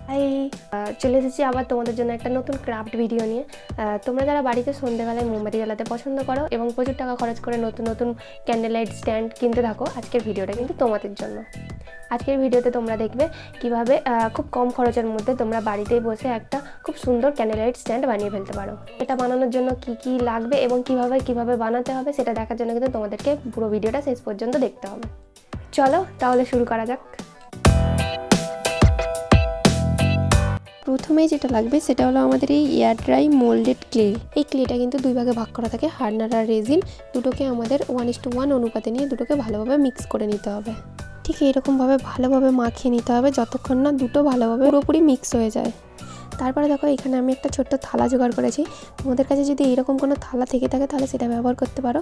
High, চলে এসেছি আবার তোমাদের জন্য একটা নতুন ক্রাফট ভিডিও নিয়ে। তোমরা যারা বাড়িতে সন্ধ্যেবেলায় মোমবাতি জ্বালাতে পছন্দ করো এবং প্রচুর টাকা খরচ করে নতুন নতুন ক্যান্ডেল লাইট স্ট্যান্ড কিনতে থাকো, আজকের ভিডিওটা কিন্তু তোমাদের জন্য। আজকের ভিডিওতে তোমরা দেখবে কিভাবে খুব কম খরচের মধ্যে তোমরা বাড়িতেই বসে একটা খুব সুন্দর ক্যান্ডেল লাইট স্ট্যান্ড বানিয়ে ফেলতে পারো। এটা বানানোর জন্য কি কি লাগবে এবং কিভাবে বানাতে হবে সেটা দেখার জন্য কিন্তু তোমাদেরকে পুরো ভিডিওটা শেষ পর্যন্ত দেখতে হবে। চলো তাহলে শুরু করা যাক। প্রথমেই যেটা লাগবে সেটা হলো আমাদের এই এয়ার ড্রাই মোল্ডেড ক্লে। এই ক্লেটা কিন্তু দুই ভাগে ভাগ করা থাকে, হার্ডনার আর রেজিন। দুটোকে আমাদের 1:1 অনুপাতে নিয়ে দুটোকে ভালোভাবে মিক্স করে নিতে হবে। ঠিক এইরকমভাবে ভালোভাবে মাখিয়ে নিতে হবে যতক্ষণ না দুটো ভালোভাবে পুরোপুরি মিক্স হয়ে যায়। তারপরে দেখো এখানে আমি একটা ছোট্ট থালা জোগাড় করেছি। তোমাদের কাছে যদি এরকম কোনো থালা থেকে থাকে তাহলে সেটা ব্যবহার করতে পারো,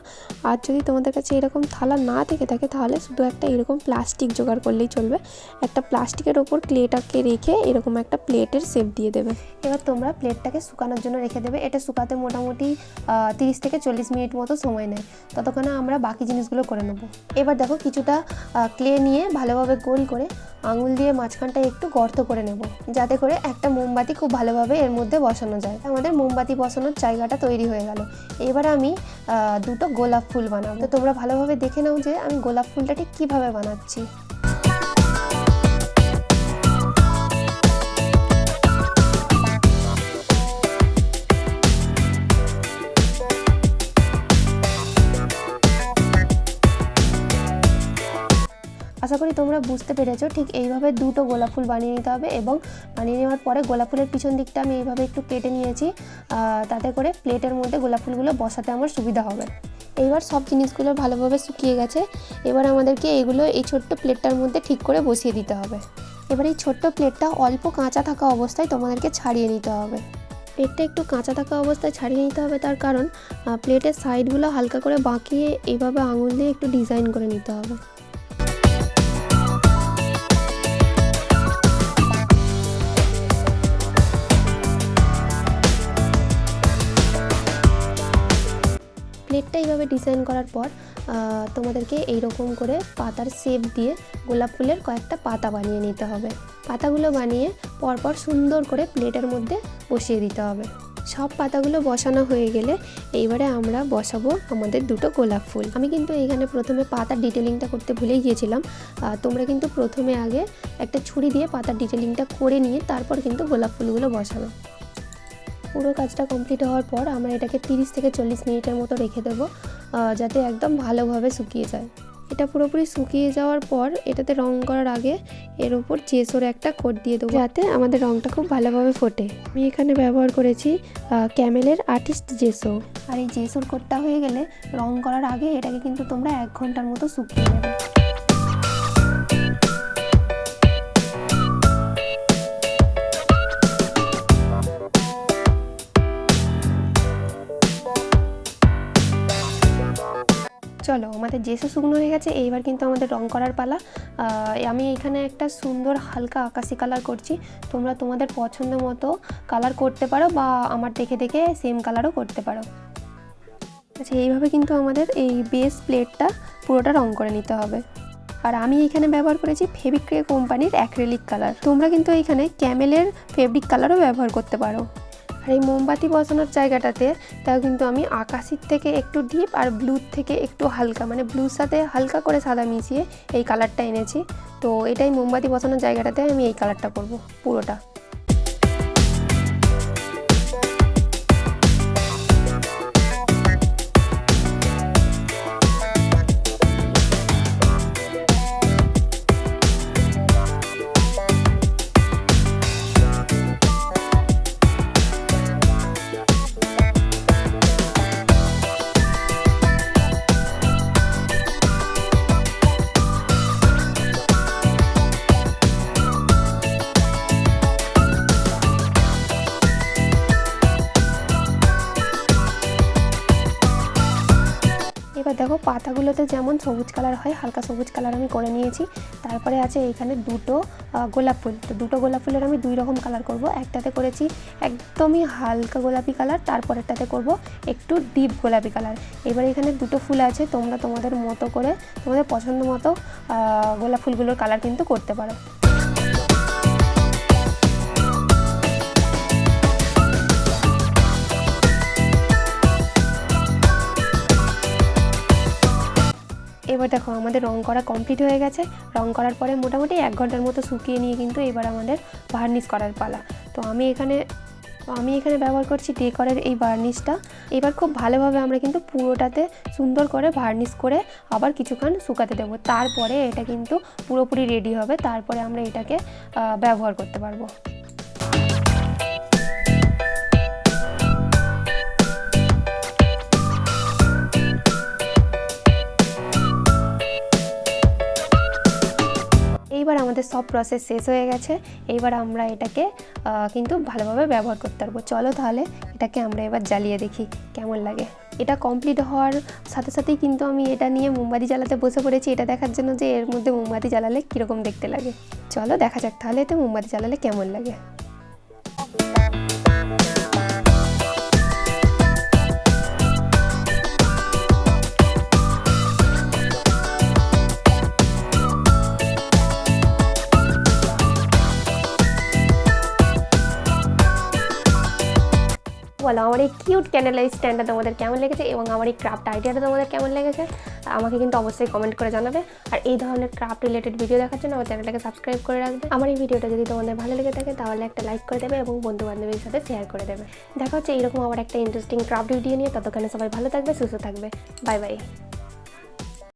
আর যদি তোমাদের কাছে এরকম থালা না থেকে থাকে তাহলে শুধু একটা এরকম প্লাস্টিক জোগাড় করলেই চলবে। একটা প্লাস্টিকের ওপর ক্লেটাকে রেখে এরকম একটা প্লেটের শেপ দিয়ে দেবে। এবার তোমরা প্লেটটাকে শুকানোর জন্য রেখে দেবে। এটা শুকাতে মোটামুটি 30 থেকে 40 মিনিট মতো সময় নেয়। ততক্ষণে আমরা বাকি জিনিসগুলো করে নেব। এবার দেখো কিছুটা ক্লে নিয়ে ভালোভাবে গোল করে আঙুল দিয়ে মাঝখানটায় একটু গর্ত করে নেব, যাতে করে একটা মোমবাতি খুব ভালোভাবে এর মধ্যে বসানো যায়। আমাদের মোমবাতি বসানোর জায়গাটা তৈরি হয়ে গেল। এবার আমি দুটো গোলাপ ফুল বানাবো। তো তোমরা ভালোভাবে দেখে নাও যে আমি গোলাপ ফুলটা ঠিক কীভাবে বানাচ্ছি। আশা করি তোমরা বুঝতে পেরেছো। ঠিক এইভাবে দুটো গোলাপ ফুল বানিয়ে নিতে হবে এবং বানিয়ে নেওয়ার পরে গোলাপ ফুলের পিছন দিকটা আমি এইভাবে একটু কেটে নিয়েছি, তাতে করে প্লেটের মধ্যে গোলাপ ফুলগুলো বসাতে আমার সুবিধা হবে। এইবার সব জিনিসগুলো ভালোভাবে শুকিয়ে গেছে। এবার আমাদেরকে এগুলো এই ছোট্ট প্লেটটার মধ্যে ঠিক করে বসিয়ে দিতে হবে। এবার এই ছোট্ট প্লেটটা অল্প কাঁচা থাকা অবস্থায় তোমাদেরকে ছাড়িয়ে নিতে হবে। প্লেটটা একটু কাঁচা থাকা অবস্থায় ছাড়িয়ে নিতে হবে, তার কারণ প্লেটের সাইডগুলো হালকা করে বাঁকিয়ে এইভাবে আঙুল দিয়ে একটু ডিজাইন করে নিতে হবে। প্লেটটা এইভাবে ডিজাইন করার পর তোমাদেরকে এইরকম করে পাতার শেপ দিয়ে গোলাপ ফুলের কয়েকটা পাতা বানিয়ে নিতে হবে। পাতাগুলো বানিয়ে পরপর সুন্দর করে প্লেটের মধ্যে বসিয়ে দিতে হবে। সব পাতাগুলো বসানো হয়ে গেলে এইবারে আমরা বসাবো আমাদের দুটো গোলাপ ফুল। আমি কিন্তু এখানে প্রথমে পাতার ডিটেলিংটা করতে ভুলেই গিয়েছিলাম। তোমরা কিন্তু প্রথমে আগে একটা ছুরি দিয়ে পাতার ডিটেলিংটা করে নিয়ে তারপর কিন্তু গোলাপ ফুলগুলো বসানো। পুরো কাজটা কমপ্লিট হওয়ার পর আমরা এটাকে 30 থেকে 40 মিনিটের মতো রেখে দেবো, যাতে একদম ভালোভাবে শুকিয়ে যায়। এটা পুরোপুরি শুকিয়ে যাওয়ার পর এটাতে রং করার আগে এর উপর জেসোর একটা কোট দিয়ে দেবো, যাতে আমাদের রংটা খুব ভালোভাবে ফোটে। আমি এখানে ব্যবহার করেছি ক্যামেলের আর্টিস্ট জেসো। আর এই জেসোর কোটটা হয়ে গেলে রং করার আগে এটাকে কিন্তু তোমরা 1 ঘন্টার মতো শুকিয়ে নেবে। চলো আমাদের জেসো শুকনো হয়ে গেছে, এইবার কিন্তু আমাদের রং করার পালা। আমি এখানে একটা সুন্দর হালকা আকাশি কালার করছি। তোমরা তোমাদের পছন্দ মতো কালার করতে পারো বা আমার দেখে দেখে সেম কালারও করতে পারো। আচ্ছা, এইভাবে কিন্তু আমাদের এই বেস প্লেটটা পুরোটা রং করে নিতে হবে। আর আমি এখানে ব্যবহার করেছি ফেভিক্রে কোম্পানির অ্যাক্রিলিক কালার। তোমরা কিন্তু এখানে ক্যামেলের ফেব্রিক কালারও ব্যবহার করতে পারো। আর এই মোমবাতি বসানোর জায়গাটাতে তাও কিন্তু আমি আকাশির থেকে একটু ডিপ আর ব্লুর থেকে একটু হালকা, মানে ব্লুর সাথে হালকা করে সাদা মিশিয়ে এই কালারটা এনেছি। তো এটাই মোমবাতি বসানোর জায়গাটাতে আমি এই কালারটা করব পুরোটা। এবার দেখো পাতাগুলোতে যেমন সবুজ কালার হয়, হালকা সবুজ কালার আমি করে নিয়েছি। তারপরে আছে এইখানে দুটো গোলাপ ফুল। তো দুটো গোলাপ ফুলের আমি 2 রকম কালার করব। একটাতে করেছি একদমই হালকা গোলাপি কালার, তারপরেরটাতে করব একটু ডিপ গোলাপি কালার। এবার এখানে দুটো ফুল আছে, তোমরা তোমাদের মতো করে তোমাদের পছন্দ মতো গোলাপ ফুলগুলোর কালার কিন্তু করতে পারো। এবার দেখো আমাদের রং করা কমপ্লিট হয়ে গেছে। রং করার পরে মোটামুটি 1 ঘন্টার মতো শুকিয়ে নিয়ে কিন্তু এবার আমাদের ভার্নিশ করার পালা। তো আমি এখানে ব্যবহার করছি ডেকরের এই ভার্নিশটা। এবার খুব ভালোভাবে আমরা কিন্তু পুরোটাতে সুন্দর করে ভার্নিশ করে আবার কিছুক্ষণ শুকাতে দেবো। তারপরে এটা কিন্তু পুরোপুরি রেডি হবে, তারপরে আমরা এটাকে ব্যবহার করতে পারবো। এইবার আমাদের সব প্রসেস শেষ হয়ে গেছে। এইবার আমরা এটাকে কিন্তু ভালোভাবে ব্যবহার করতে পারবো। চলো তাহলে এটাকে আমরা এবার জ্বালিয়ে দেখি কেমন লাগে। এটা কমপ্লিট হওয়ার সাথে সাথেই কিন্তু আমি এটা নিয়ে মোমবাতি জ্বালাতে বসে পড়েছি, এটা দেখার জন্য যে এর মধ্যে মোমবাতি জ্বালালে কীরকম দেখতে লাগে। চলো দেখা যাক তাহলে এতে মোমবাতি জ্বালালে কেমন লাগে। বলো আমার এই কিউট ক্যান্ডেল লাইট স্ট্যান্ডটা তোমাদের কেমন লেগেছে এবং আমার এই ক্রাফট আইডিয়াটা তোমাদের কেমন লেগেছে আমাকে কিন্তু অবশ্যই কমেন্ট করে জানাবে। আর এই ধরনের ক্রাফট রিলেটেড ভিডিও দেখার জন্য আমার চ্যানেলটাকে সাবস্ক্রাইব করে রাখবে। আমার এই ভিডিওটা যদি তোমাদের ভালো লেগে থাকে তাহলে একটা লাইক করে দেবে এবং বন্ধু বান্ধবীর সাথে শেয়ার করে দেবে। দেখা হচ্ছে এইরকম আবার একটা ইন্টারেস্টিং ক্রাফট ভিডিও নিয়ে। ততক্ষণে সবাই ভালো থাকবে, সুস্থ থাকবে। Bye bye.